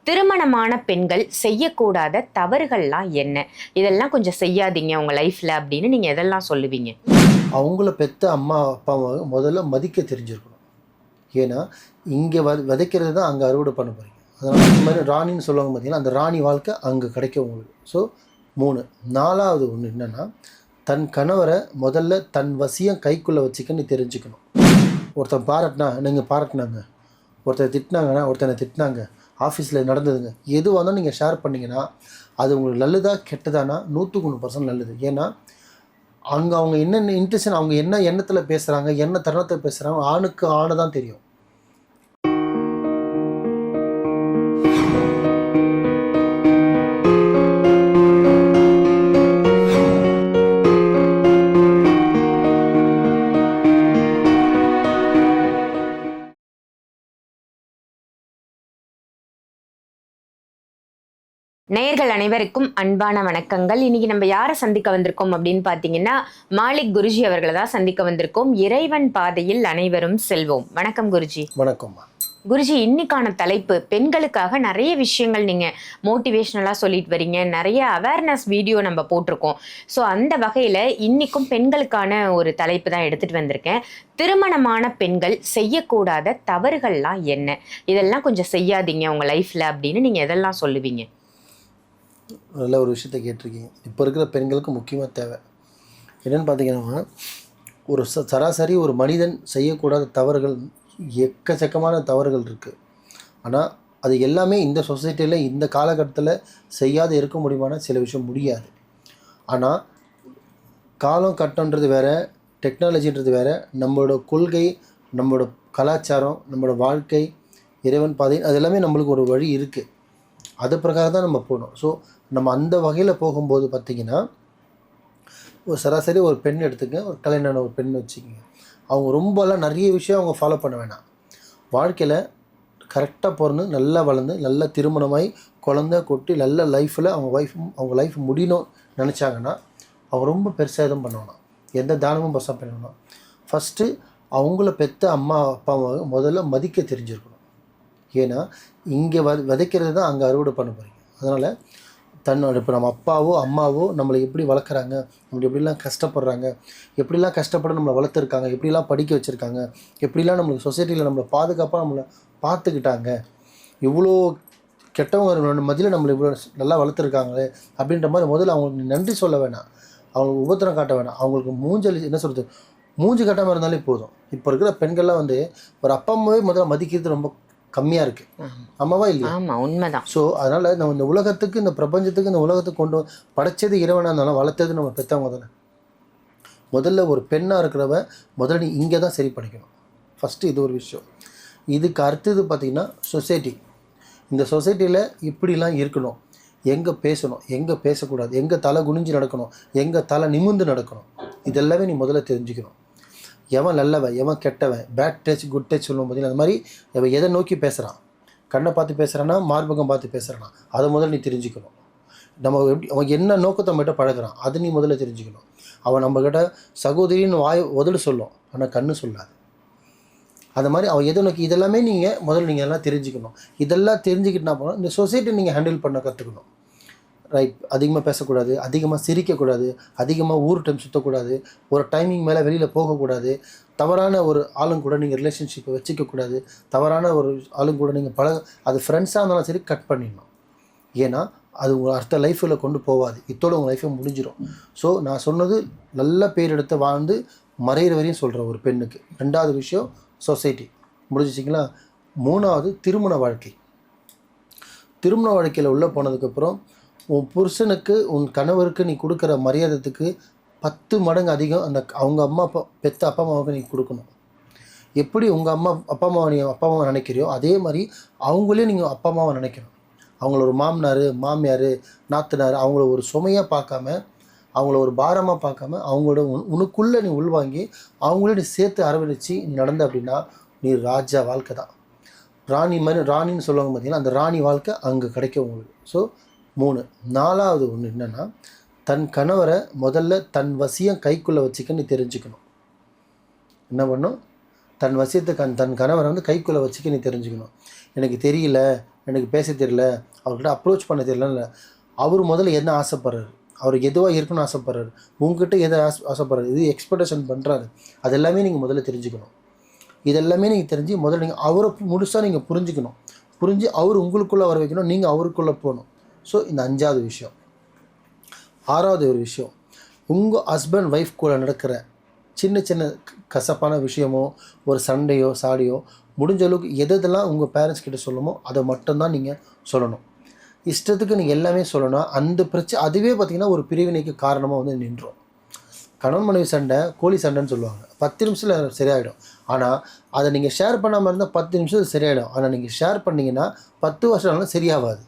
திருமணமான பெண்கள் செய்யக்கூடாத தவறுகள்லாம் என்ன? இதெல்லாம் கொஞ்சம் செய்யாதீங்க உங்க லைஃப்ல அப்படின்னு நீங்க எதெல்லாம் சொல்லுவீங்க? அவங்கள பெத்த அம்மா அப்பாவை முதல்ல மதிக்க தெரிஞ்சிருக்கணும். ஏன்னா இங்கே விதைக்கிறது தான் அங்கே அறுவடை பண்ண போகிறீங்க. அதனால் இந்த மாதிரி ராணின்னு சொல்லுவாங்க பார்த்தீங்கன்னா, அந்த ராணி வாழ்க்கை அங்கே கிடைக்கும் உங்களுக்கு. ஸோ 3 4வது ஒன்று என்னென்னா, தன் கணவரை முதல்ல தன் வசியம் கைக்குள்ளே வச்சுக்கன்னு தெரிஞ்சுக்கணும். ஒருத்தன் பாராட்டினா நீங்கள் பாராட்டினாங்க, ஒருத்தர் திட்டினாங்கன்னா ஒருத்தனை திட்டினாங்க, ஆஃபீஸில் நடந்ததுங்க, எதுவாக இருந்தாலும் நீங்கள் ஷேர் பண்ணிங்கன்னா அது உங்களுக்கு நல்லதா கெட்டதானா 100% நல்லது. ஏன்னா அங்கே அவங்க என்னென்ன இன்டென்ஷன், அவங்க என்ன எண்ணத்தில் பேசுகிறாங்க, என்ன தருணத்தில் பேசுகிறாங்க, ஆணுக்கு ஆணை தான் தெரியும். நேயர்கள் அனைவருக்கும் அன்பான வணக்கங்கள். இன்னைக்கு நம்ம யாரை சந்திக்க வந்திருக்கோம் அப்படின்னு பார்த்தீங்கன்னா, மாலிக் குருஜி அவர்களை தான் சந்திக்க வந்திருக்கோம். இறைவன் பாதையில் அனைவரும் செல்வோம். வணக்கம் குருஜி. வணக்கம் குருஜி. இன்னைக்கான தலைப்பு பெண்களுக்காக நிறைய விஷயங்கள் நீங்க மோட்டிவேஷனலா சொல்லிட்டு வரீங்க, நிறைய அவேர்னஸ் வீடியோ நம்ம போட்டிருக்கோம். ஸோ அந்த வகையில இன்னைக்கும் பெண்களுக்கான ஒரு தலைப்பு தான் எடுத்துட்டு வந்திருக்கேன். திருமணமான பெண்கள் செய்யக்கூடாத தவறுகள்லாம் என்ன? இதெல்லாம் கொஞ்சம் செய்யாதீங்க உங்க லைஃப்ல அப்படின்னு நீங்க எதெல்லாம் சொல்லுவீங்க? நல்ல ஒரு விஷயத்தை கேட்டிருக்கீங்க. இப்போ இருக்கிற பெண்களுக்கு முக்கியமாக தேவை என்னென்னு பார்த்தீங்கன்னா, ஒரு சராசரி ஒரு மனிதன் செய்யக்கூடாத தவறுகள் எக்கச்சக்கமான தவறுகள் இருக்குது. ஆனால் அது எல்லாமே இந்த சொசைட்டியில் இந்த காலகட்டத்தில் செய்யாத இருக்க முடியுமான சில விஷயம் முடியாது. ஆனால் காலம் கட்டன்றது வேறு, டெக்னாலஜின்றது வேறு, நம்மளோட கொள்கை, நம்மளோட கலாச்சாரம், நம்மளோட வாழ்க்கை, இறைவன் பாதை, அது எல்லாமே நம்மளுக்கு ஒரு வழி இருக்குது. அது பிரகாரம் தான் நம்ம போகணும். ஸோ நம்ம அந்த வகையில் போகும்போது பார்த்திங்கன்னா, ஒரு சராசரி ஒரு பெண் எடுத்துக்க, ஒரு கல்யாணம் ஒரு பெண் வச்சுக்கோங்க. அவங்க ரொம்பலாம் நிறைய விஷயம் அவங்க ஃபாலோ பண்ண வேணாம். வாழ்க்கையில் கரெக்டாக பிறந்து நல்லா வளர்ந்து நல்லா திருமணமாகி குழந்தை கொட்டி நல்ல லைஃப்பில் அவங்க லைஃப் முடியணும் நினச்சாங்கன்னா அவங்க ரொம்ப பெருசாக எதுவும் பண்ண வேணாம். எந்த தானமும் பெருசாக பண்ண வேணாம். ஃபஸ்ட்டு அவங்கள பெற்ற அம்மா அப்பாவை முதல்ல மதிக்க தெரிஞ்சிருக்கணும். ஏன்னா இங்கே விதைக்கிறது தான் அங்கே அறுவடை பண்ண போகிறீங்க. அதனால் தன்னோட இப்போ நம்ம அப்பாவோ அம்மாவோ நம்மளை எப்படி வளர்க்குறாங்க, நம்மளை எப்படிலாம் கஷ்டப்படுறாங்க, எப்படிலாம் கஷ்டப்பட நம்மளை வளர்த்துருக்காங்க, எப்படிலாம் படிக்க வச்சுருக்காங்க, எப்படிலாம் நம்மளுக்கு சொசைட்டியில் நம்மளை பாதுகாப்பாக நம்மளை பார்த்துக்கிட்டாங்க, இவ்வளோ கெட்டவங்க மத்தியில் நம்மளை இவ்வளோ நல்லா வளர்த்துருக்காங்களே அப்படின்ற மாதிரி முதல்ல அவங்களுக்கு நன்றி சொல்ல வேணாம், அவங்களுக்கு உபத்திரம் காட்ட வேணாம். அவங்களுக்கு மூஞ்சல் என்ன சொல்கிறது, மூஞ்சி கட்டாமல் இருந்தாலே போதும். இப்போ இருக்கிற பெண்கள்லாம் ஒரு அப்பா அம்மாவே முதல்ல மதிக்கிறது ரொம்ப கம்மியாக இருக்குது. அம்மாவா இல்லையா? ஆமாம், உண்மைதான். ஸோ அதனால் நம்ம இந்த உலகத்துக்கு, இந்த பிரபஞ்சத்துக்கு, இந்த உலகத்துக்கு கொண்டு படைச்சது இறைவனாக இருந்தாலும் வளர்த்தது நம்ம பெற்றவங்க தானே. முதல்ல ஒரு பெண்ணாக இருக்கிறவ முதல்ல நீ இங்கே தான் சரி பண்ணிக்கணும். ஃபஸ்ட்டு இது ஒரு விஷயம். இதுக்கு அடுத்தது பார்த்திங்கன்னா சொசைட்டி. இந்த சொசைட்டியில் இப்படிலாம் இருக்கணும், எங்கே பேசணும், எங்கே பேசக்கூடாது, எங்கே தலை குனிஞ்சு நடக்கணும், எங்கே தலை நிமிர்ந்து நடக்கணும், இதெல்லாமே நீ முதல்ல தெரிஞ்சுக்கணும். எவன் நல்லவன், எவன் கெட்டவன், பேட் டச் குட் டச் சொல்லுவோம் பார்த்தீங்கன்னா, அந்த மாதிரி அவன் எதை நோக்கி பேசுகிறான், கண்ணை பார்த்து பேசுகிறானா, மார்பகம் பார்த்து பேசுகிறானா, அதை முதல்ல நீ தெரிஞ்சுக்கணும். நம்ம எப்படி அவன் என்ன நோக்கத்தை நம்மகிட்ட பழகிறான் அதை நீ முதல்ல தெரிஞ்சுக்கணும். அவன் நம்மக்கிட்ட சகோதரின்னு உதடு சொல்லும், ஆனால் கண்ணு சொல்லாது. அது மாதிரி அவன் எதை நோக்கி, இதெல்லாமே முதல்ல நீங்கள் எல்லாம் தெரிஞ்சுக்கணும். இதெல்லாம் தெரிஞ்சுக்கிட்டுனா போனால் இந்த சொசைட்டி நீங்கள் ஹேண்டில் பண்ண கற்றுக்கணும். ரைட், அதிகமாக பேசக்கூடாது, அதிகமாக சிரிக்கக்கூடாது, அதிகமாக ஊர் டைம் சுற்றக்கூடாது, ஒரு டைமிங் மேலே வெளியில் போகக்கூடாது, தவறான ஒரு ஆளுங்க கூட நீங்கள் ரிலேஷன்ஷிப்பை வச்சுக்கக்கூடாது, தவறான ஒரு ஆளுங்க கூட நீங்கள் அது ஃப்ரெண்ட்ஸாக இருந்தாலும் சரி கட் பண்ணிடணும். ஏன்னா அது உங்கள் அடுத்த லைஃப்பில் கொண்டு போகாது, இத்தோடு உங்கள் லைஃப்பை முடிஞ்சிடும். ஸோ நான் சொன்னது நல்ல பேர் எடுத்து வாழ்ந்து மறைகிற வரையும் சொல்கிறேன் ஒரு பெண்ணுக்கு. 2வது விஷயம் சொசைட்டி முடிஞ்சிச்சிங்களா. 3வது திருமண வாழ்க்கை. திருமண வாழ்க்கையில் உள்ளே போனதுக்கப்புறம் உன் புருஷனுக்கு, உன் கணவருக்கு நீ கொடுக்குற மரியாதைக்கு 10 மடங்கு அதிகம் அவங்க அம்மா அப்பா பெற்ற அப்பா அம்மாவுக்கு நீ கொடுக்கணும். எப்படி உங்கள் அப்பா அம்மாவை நீ அப்பா அம்மாவை நினைக்கிறியோ அதே மாதிரி அவங்களே நீங்கள் அப்பா அம்மாவை நினைக்கணும். அவங்கள ஒரு மாமனார், மாமியார், நாத்தனார் அவங்கள ஒரு சுமையாக பார்க்காம, அவங்கள ஒரு பாரமாக பார்க்காம, அவங்களோட உனக்குள்ளே நீ உள்வாங்கி அவங்களே நீ சேர்த்து அரவணைச்சி நீ நடந்த அப்படின்னா நீ ராஜா வாழ்க்கை தான். ராணி மாதிரி ராணின்னு சொல்லுவாங்க பார்த்தீங்கன்னா, அந்த ராணி வாழ்க்கை அங்கே கிடைக்கும் உங்களுக்கு. ஸோ 3 4வது ஒன்று என்னென்னா, தன் கணவரை முதல்ல தன் வசியம் கைக்குள்ளே வச்சுக்க நீ தெரிஞ்சுக்கணும். என்ன பண்ணும், தன் வசியத்தை தன் கணவரை கைக்குள்ளே வச்சுக்க நீ தெரிஞ்சுக்கணும். எனக்கு தெரியல, எனக்கு பேச தெரியல, அவர்கிட்ட அப்ரோச் பண்ண தெரியல. அவர் முதல்ல என்ன ஆசைப்படுறாரு, அவருக்கு எதுவாக இருக்குன்னு ஆசைப்படுறாரு, உங்ககிட்ட எதை ஆசைப்படுறாரு, இது எக்ஸ்பெக்டேஷன் பண்ணுறாரு, அது எல்லாமே நீங்கள் முதல்ல தெரிஞ்சுக்கணும். இதெல்லாமே நீங்கள் தெரிஞ்சு முதல்ல நீங்கள் அவரை முழுசாக நீங்கள் புரிஞ்சுக்கணும். புரிஞ்சு அவர் உங்களுக்குள்ளே வர வைக்கணும், நீங்கள் அவருக்குள்ளே போகணும். ஸோ இந்த 5வது விஷயம். 6வது ஒரு விஷயம், உங்கள் ஹஸ்பண்ட் ஒய்ஃப் கூட நடக்கிற சின்ன சின்ன கசப்பான விஷயமோ ஒரு சண்டையோ சாடியோ முடிஞ்ச அளவுக்கு எதெல்லாம் உங்கள் பேரண்ட்ஸ் கிட்ட சொல்லணுமோ அதை மட்டும்தான் நீங்கள் சொல்லணும். இஷ்டத்துக்கு நீங்கள் எல்லாமே சொல்லணும். அந்த பிரச்சனை அதுவே பார்த்திங்கன்னா ஒரு பிரிவினைக்கு காரணமாக வந்து நின்றோம். கணவன் மனைவி சண்டை கோழி சண்டைன்னு சொல்லுவாங்க, 10 நிமிஷத்தில் சரியாயிடும். ஆனால் அதை நீங்கள் ஷேர் பண்ணாமல் இருந்தால் 10 நிமிஷத்தில் சரியாயிடும். ஆனால் நீங்கள் ஷேர் பண்ணிங்கன்னா 10 வருஷம் ஆனாலும் சரியாகாது.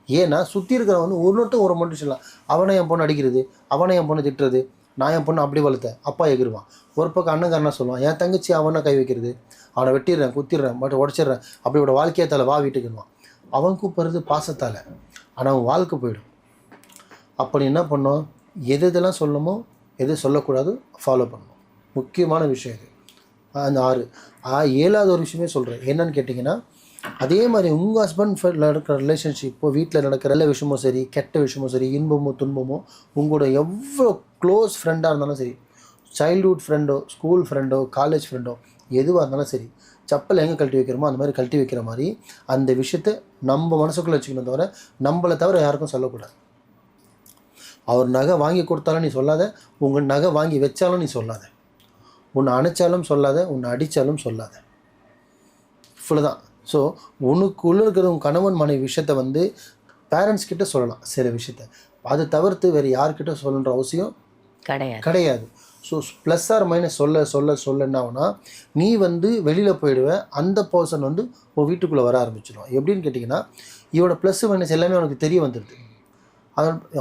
ஏன்னா சுற்றி இருக்கிறவங்க வந்து ஒரு மட்டும் சொல்லலாம், அவனை என் பொண்ணு அடிக்கிறது, அவனை என் பொண்ணு திட்டுறது, நான் என் பொண்ணு அப்படி வளர்த்தேன், அப்பா எகிருவான். ஒரு பக்கம் அண்ணங்காரனா சொல்லுவான், என் தங்கச்சி அவனை கை வைக்கிறது, அவனை வெட்டிடுறேன் குத்திடுறேன் பட் உடச்சிடுறேன், அப்படியோட வாழ்க்கையத்தால் வா வீட்டுக்குன்னுவான். அவன் கூப்பிட்றது பாசத்தால், ஆனால் அவன் வாழ்க்கை போயிடும். அப்படி என்ன பண்ணோம், எதெல்லாம் சொல்லணுமோ எது சொல்லக்கூடாது ஃபாலோ பண்ணணும். முக்கியமான விஷயம் இது. அந்த 7வது ஒரு விஷயமே சொல்கிறேன், என்னன்னு கேட்டிங்கன்னா, அதே மாதிரி உங்கள் ஹஸ்பண்ட் நடக்கிற ரிலேஷன்ஷிப்போ வீட்டில் நடக்கிற நல்ல விஷயமோ சரி கெட்ட விஷயமோ சரி இன்பமோ துன்பமோ உங்களோட எவ்வளோ க்ளோஸ் ஃப்ரெண்டாக இருந்தாலும் சரி, சைல்ட்ஹுட் ஃப்ரெண்டோ ஸ்கூல் ஃப்ரெண்டோ காலேஜ் ஃப்ரெண்டோ எதுவாக இருந்தாலும் சரி, செப்பல் எங்கே கழட்டி வைக்கிறோமோ அந்த மாதிரி கழட்டி வைக்கிற மாதிரி அந்த விஷயத்தை நம்ம மனசுக்குள்ளே வச்சுக்கணும். தவிர நம்மளை தவிர யாருக்கும் சொல்லக்கூடாது. அவர் நகை வாங்கி கொடுத்தாலும் நீ சொல்லாத, உங்கள் நகை வாங்கி வச்சாலும் நீ சொல்லாத, உன்னை அணைச்சாலும் சொல்லாத, உன்னை அடித்தாலும் சொல்லாத. இவ்வளோதான். ஸோ உனக்குள்ளே இருக்கிற உன் கணவன் மனைவி விஷயத்த வந்து பேரண்ட்ஸ் கிட்ட சொல்லலாம் சில விஷயத்த, அதை தவிர்த்து வேறு யார்கிட்ட சொல்லணுன்ற அவசியம் கிடையாது. ஸோ ப்ளஸ் ஆர் மைனஸ் சொல்ல என்ன ஆகுனா, நீ வந்து வெளியில் போயிடுவ, அந்த பர்சன் வந்து உன் வீட்டுக்குள்ளே வர ஆரம்பிச்சிடும். எப்படின்னு கேட்டிங்கன்னா, இவனோட ப்ளஸ் மைனஸ் எல்லாமே அவனுக்கு தெரிய வந்துடுது.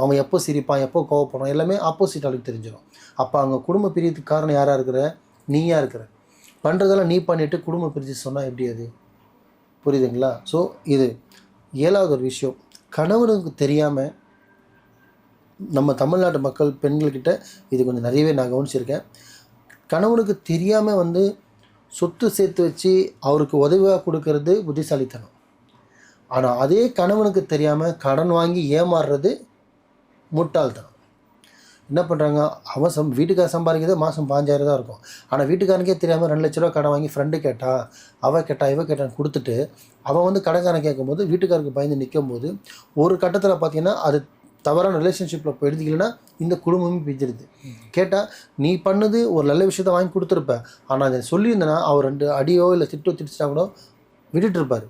அவன் எப்போ சிரிப்பான் எப்போ கோவப்படுவான் எல்லாமே ஆப்போசிட் அவளுக்கு தெரிஞ்சிடும். அப்போ அவங்க குடும்ப பிரியத்துக்கு காரணம் யாராக இருக்கிற, நீயாக இருக்கிற. பண்ணுறதெல்லாம் நீ பண்ணிவிட்டு குடும்ப பிரித்து சொன்னால் எப்படி அது, புரியுதுங்களா? ஸோ இது 7வது ஒரு விஷயம், கணவனுக்கு தெரியாமல் நம்ம தமிழ்நாட்டு மக்கள் பெண்கள்கிட்ட இது கொஞ்சம் நிறையவே நான் கவனிச்சிருக்கேன். கணவனுக்கு தெரியாமல் வந்து சொத்து சேர்த்து வச்சு அவருக்கு உதவியாக கொடுக்கறது புத்திசாலித்தனம். ஆனால் அதே கணவனுக்கு தெரியாமல் கடன் வாங்கி ஏமாறுறது முட்டாள்தனம். என்ன பண்ணுறாங்க, அவன் வீட்டுக்கார சம்பாதிக்கிறது மாதம் 5000 தான் இருக்கும். ஆனால் வீட்டுக்காரனுக்கே தெரியாமல் 2 லட்ச ரூபா கடன் வாங்கி ஃப்ரெண்டு கேட்டா அவள் கேட்டா இவ கேட்டான்னு கொடுத்துட்டு அவன் வந்து கடன்காரன் கேட்கும்போது வீட்டுக்காரருக்கு பயந்து நிற்கும் போது ஒரு கட்டத்தில் பார்த்தீங்கன்னா அது தவறான ரிலேஷன்ஷிப்பில் போய் எடுத்துக்கலைன்னா இந்த குடும்பமே பிரிஞ்சிருது. கேட்டால் நீ பண்ணது ஒரு நல்ல விஷயத்த வாங்கி கொடுத்துருப்ப, ஆனால் அதை சொல்லியிருந்தேன்னா அவர் 2 அடியோ இல்லை திட்டிச்சா கூட விட்டுட்டு இருப்பார்.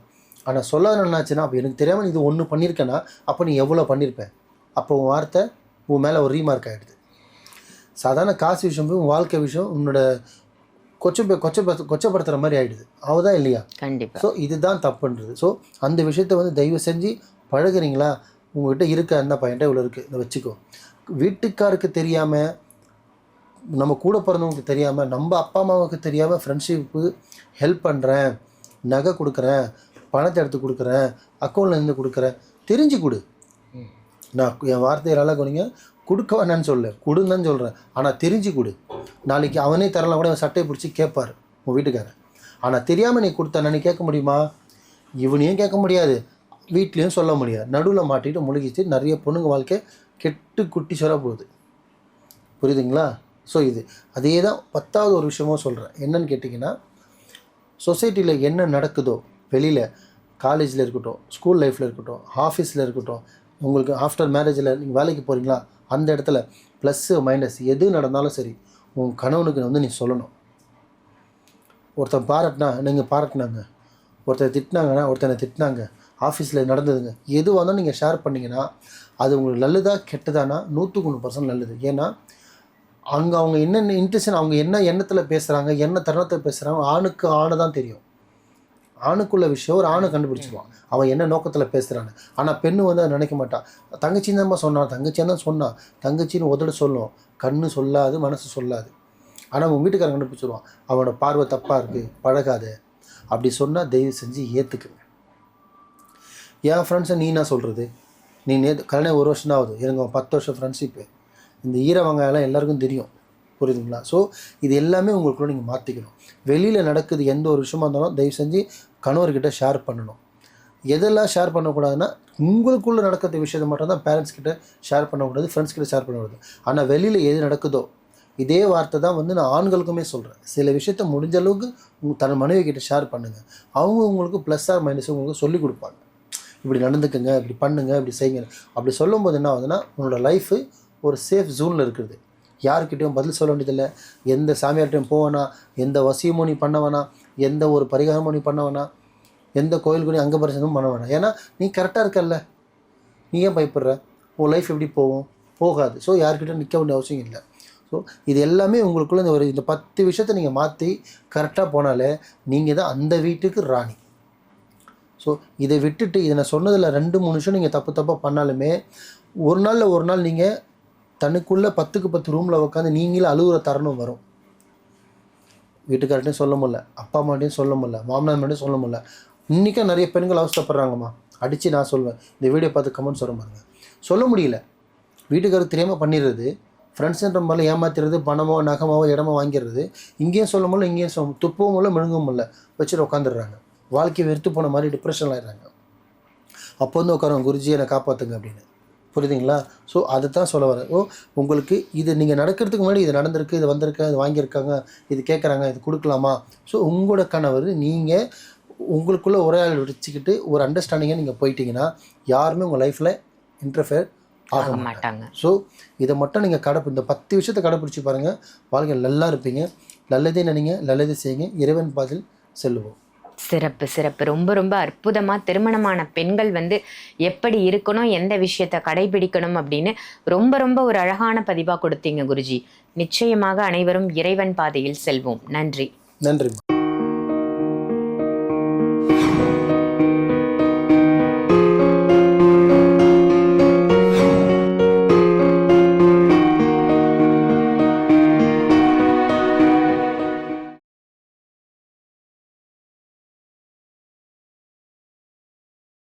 ஆனால் சொல்லாத என்னாச்சுன்னா, அப்போ எனக்கு தெரியாமல் இது ஒன்று பண்ணியிருக்கேன்னா அப்போ நீ எவ்வளோ பண்ணியிருப்பேன், அப்போ உன் வார்த்தை உன் மேலே ஒரு ரீமார்க் ஆகிடுது. சாதாரண காசு விஷயம் போய் உன் வாழ்க்கை விஷயம் உன்னோட கொச்சப்படுத்துகிற மாதிரி ஆகிடுது. அவதான் இல்லையா? கண்டிப்பாக. ஸோ இதுதான் தப்புன்றது. ஸோ அந்த விஷயத்தை வந்து தயவு செஞ்சு பழகுறீங்களா, உங்கள்கிட்ட இருக்க அந்த பையன்ட்ட இவ்வளோ இருக்குது இதை வச்சுக்கோ. வீட்டுக்காருக்கு தெரியாமல், நம்ம கூட பிறந்தவங்களுக்கு தெரியாமல், நம்ம அப்பா அம்மாவுக்கு தெரியாமல் ஃப்ரெண்ட்ஷிப்பு ஹெல்ப் பண்ணுறேன், நகை கொடுக்குறேன், பணத்தை எடுத்து கொடுக்குறேன், அக்கௌண்ட்டில் இருந்து கொடுக்குறேன், தெரிஞ்சு கொடு. நான் என் வார்த்தையால் கொஞ்சங்க கொடுக்க வேணான்னு சொல்ல, கொடுன்னு சொல்கிறேன். ஆனால் தெரிஞ்சு கொடு. நாளைக்கு அவனே தரலாம் கூட சட்டையை பிடிச்சி கேட்பார் உன் வீட்டுக்காரன். ஆனால் தெரியாமல் நீ கொடுத்தா நீ கேட்க முடியுமா? இவனையும் கேட்க முடியாது, வீட்லேயும் சொல்ல முடியாது. நடுவில் மாட்டிட்டு முழுகிச்சு நிறைய பொண்ணுங்க வாழ்க்கை கெட்டு குட்டி சொல்ல போகுது. புரியுதுங்களா? ஸோ இது அதே தான் 10வது ஒரு விஷயமும் சொல்கிறேன். என்னன்னு கேட்டிங்கன்னா, சொசைட்டியில் என்ன நடக்குதோ வெளியில், காலேஜில் இருக்கட்டும், ஸ்கூல் லைஃப்பில் இருக்கட்டும், ஆஃபீஸில் இருக்கட்டும், உங்களுக்கு ஆஃப்டர் மேரேஜில் நீங்கள் வேலைக்கு போகிறீங்களா அந்த இடத்துல ப்ளஸ்ஸு மைனஸ் எது நடந்தாலும் சரி உங்கள் கணவனுக்கு வந்து நீ சொல்லணும். ஒருத்தன் பாராட்டினா நீங்கள் பாராட்டினாங்க, ஒருத்தர் திட்டினாங்கன்னா ஒருத்தனை திட்டினாங்க, ஆஃபீஸில் நடந்ததுங்க, எதுவாக இருந்தாலும் நீங்கள் ஷேர் பண்ணிங்கன்னா அது உங்களுக்கு நல்லதா கெட்டதானா 100% நல்லது. ஏன்னா அங்கே அவங்க என்னென்ன இன்டென்ஷன், அவங்க என்ன எண்ணத்தில் பேசுகிறாங்க, என்ன தருணத்தில் பேசுகிறாங்க, ஆணுக்கு ஆணை தான் தெரியும். ஆணுக்குள்ள விஷயம் ஒரு ஆணை கண்டுபிடிச்சிடுவான், அவன் என்ன நோக்கத்தில் பேசுகிறான்னு. ஆனால் பெண்ணு வந்து அதை நினைக்க மாட்டான். தங்கச்சின்னு தான் சொன்னான், தங்கச்சியாக தான் சொன்னான், தங்கச்சின்னு உதட சொல்லும், கண்ணு சொல்லாது, மனசு சொல்லாது. ஆனால் அவன் வீட்டுக்காரன் கண்டுபிடிச்சிடுவான், அவனோட பார்வை தப்பாக இருக்குது, பழகாது. அப்படி சொன்னால் தயவு செஞ்சு ஏற்றுக்குங்க. என் ஃப்ரெண்ட்ஸை நீ என்ன சொல்கிறது, நீ கல்யாணம் 1 வருஷம் தான் ஆகுது, எனக்கு 10 வருஷம் ஃப்ரெண்ட்ஷிப்பு, இந்த ஈரவங்காயெல்லாம் எல்லாருக்கும் தெரியும். புரியுதுங்களா? ஸோ இது எல்லாமே உங்களுக்குள்ள நீங்கள் மாற்றிக்கணும். வெளியில் நடக்குது எந்த ஒரு விஷயமா இருந்தாலும் தயவு செஞ்சு கணவர்கிட்ட ஷேர் பண்ணணும். எதெல்லாம் ஷேர் பண்ணக்கூடாதுன்னா உங்களுக்குள்ளே நடக்கிற விஷயத்தை மட்டும் தான் பேரண்ட்ஸ் கிட்ட ஷேர் பண்ணக்கூடாது, ஃப்ரெண்ட்ஸ் கிட்ட ஷேர் பண்ணக்கூடாது. ஆனால் வெளியில் எது நடக்குதோ இதே வார்த்தை தான் வந்து நான் ஆண்களுக்குமே சொல்கிறேன். சில விஷயத்த முடிஞ்ச அளவுக்கு தன் மனைவி கிட்ட ஷேர் பண்ணுங்கள். அவங்க உங்களுக்கு ப்ளஸ் ஆர் மைனஸ் உங்களுக்கு சொல்லிக் கொடுப்பாங்க. இப்படி நடந்துக்குங்க, இப்படி பண்ணுங்க, இப்படி செய்யுங்க. அப்படி சொல்லும்போது என்ன ஆகுதுன்னா உன்னோட லைஃபு ஒரு சேஃப் ஜோனில் இருக்குது. யாருக்கிட்டையும் பதில் சொல்ல வேண்டியதில்லை, எந்த சாமியார்கிட்டையும் போவேனா, எந்த வசியமோ நீ பண்ண வேணாம், எந்த ஒரு பரிகாரமோ நீ பண்ண வேணாம், எந்த கோயிலுக்கு நீ அங்கே பரிசனமும் பண்ண வேணாம். ஏன்னா நீ கரெக்டாக இருக்கல்ல, நீ ஏன் பயப்படுற? உன் லைஃப் எப்படி போகும்? போகாது. ஸோ யார்கிட்ட நிற்க வேண்டிய அவசியம் இல்லை. ஸோ இது எல்லாமே உங்களுக்குள்ளே இந்த 10 விஷயத்தை நீங்கள் மாற்றி கரெக்டாக போனாலே நீங்கள் தான் அந்த வீட்டுக்கு ராணி. ஸோ இதை விட்டுட்டு இதை நான் சொன்னதில் 2-3 விஷயம் நீங்கள் தப்பாக பண்ணாலுமே ஒரு நாள் நீங்கள் தனக்குள்ளே 10க்கு 10 ரூமில் உட்காந்து நீங்களே அழுகுற தருணம் வரும். வீட்டுக்கார்ட்டையும் சொல்ல முடியல, அப்பா அம்மாட்டையும் சொல்ல முடியல, மாமனார் மட்டும் சொல்ல முடியல. இன்றைக்கும் நிறைய பெண்கள் அவசரப்படுறாங்கம்மா. அடித்து நான் சொல்வேன், இந்த வீடியோ பார்த்து கமெண்ட் சொல்ல பாருங்க. சொல்ல முடியல, வீட்டுக்காரருக்கு தெரியாமல் பண்ணிடுறது, ஃப்ரெண்ட்ஸுன்ற மாதிரிலாம் ஏமாத்திடுறது, பணமோ நகமாவோ இடமோ வாங்கிடுறது. இங்கேயும் சொல்ல முடியல, இங்கேயும் சொல்ல துப்பவும் முடியல, மெழுங்கவும் முடியல, வச்சுட்டு உட்காந்துடுறாங்க. வாழ்க்கையை வெறுத்து போன மாதிரி டிப்ரெஷன் ஆகிடுறாங்க. அப்போ வந்து உட்காருவாங்க, குருஜி என்னை காப்பாற்றுங்க அப்படின்னு. புரியுதுங்களா? ஸோ அதை தான் சொல்ல வரேன். உங்களுக்கு இது நீங்கள் நடக்கிறதுக்கு முன்னாடி இது நடந்திருக்கு, இது வந்திருக்கு, இது வாங்கியிருக்காங்க, இது கேட்குறாங்க, இது கொடுக்கலாமா? ஸோ உங்களோட கணவர் நீங்கள் உங்களுக்குள்ளே உரையாடல் வச்சுக்கிட்டு ஒரு அண்டர்ஸ்டாண்டிங்கை நீங்கள் போயிட்டீங்கன்னா யாருமே உங்கள் லைஃப்பில் இன்டர்ஃபியர் ஆக மாட்டாங்க. ஸோ இதை மட்டும் நீங்கள் இந்த 10 விஷயத்தை கடைப்பிடிச்சி பாருங்கள், வாழ்க்கையில் நல்லா இருப்பீங்க. நல்லதே நினைங்க, நல்லதே செய்யுங்க, இறைவன் பாதையில் செல்லுவோம். சிறப்பு சிறப்பு. ரொம்ப ரொம்ப அற்புதமாக திருமணமான பெண்கள் வந்து எப்படி இருக்கணும், எந்த விஷயத்தை கடைபிடிக்கணும் அப்படின்னு ரொம்ப ரொம்ப ஒரு அழகான பதிவாக கொடுத்தீங்க குருஜி. நிச்சயமாக அனைவரும் இறைவன் பாதையில் செல்வோம். நன்றி. நன்றி.